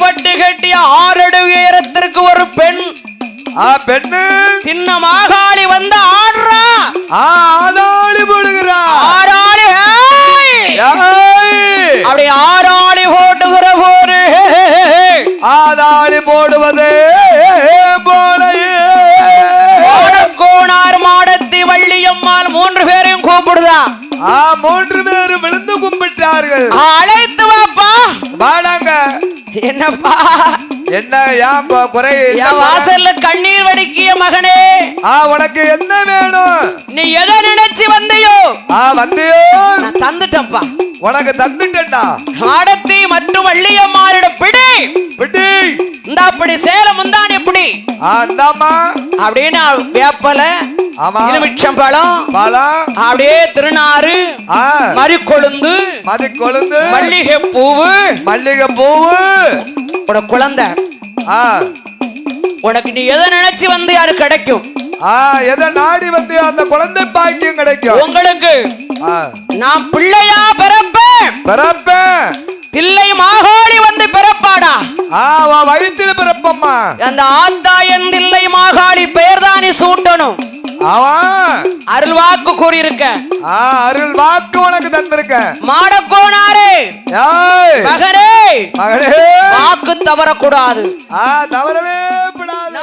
பட்டு கட்டிய 6 அடி உயரத்திற்கு ஒரு பெண் பெண்ணு சின்ன மாகாளி வந்து ஆடுறா. ஆதாளி போடுகிறா. ஆறாளி அப்படி ஆறாளி போட்டுகிற போரு ஆதாளி போடுவதே போல கோணார் மாடத்தி வள்ளியம்மாள் 3 பேரையும் கூப்பிடுதா. 3 பேரும் விழுந்து கும்பிட்டார்கள். அழைத்து வாப்பா. வாடாங்க. என்னப்பா என்ன ஏன் குறை? வாசல்ல கண்ணீர் வடிக்கிய மகனே, உனக்கு என்ன வேணும்? நீ எதை நினைச்சு வந்தியோ? வந்தியோ நான் தந்துட்டப்பா. உனக்கு தந்துட்டா. மாடத்தி மற்றும் வள்ளியம்மாளிட பிடி பிடி இந்த அப்படி சேலம் முந்தான் எப்படி அப்படின்னு வேப்பல எலுமிச்சம் பழம் அப்படியே திருநாறு மறிக்கொழுந்து மல்லிகை பூவு குழந்தை. உனக்கு நீ எதை நினைச்சு வந்து யாரு கிடைக்கும்? எதை நாடி வந்து அந்த குழந்தை பாக்கியம் கிடைக்கும் உங்களுக்கு. நான் பிள்ளையா பிறப்பேன். தில்லை மாகாளி வந்து பிறப்பாடா. வயிற்றில் பிறப்பம்மா. அந்த ஆத்தாயன் தில்லை மாகாளி பெயர்தானி சூட்டணும். அருள் வாக்கு கூறியிருக்க. அருள் வாக்கு உனக்கு தந்திருக்க. மாடக்கோனாரே மகனே வாக்கு தவறக்கூடாது. தவறவே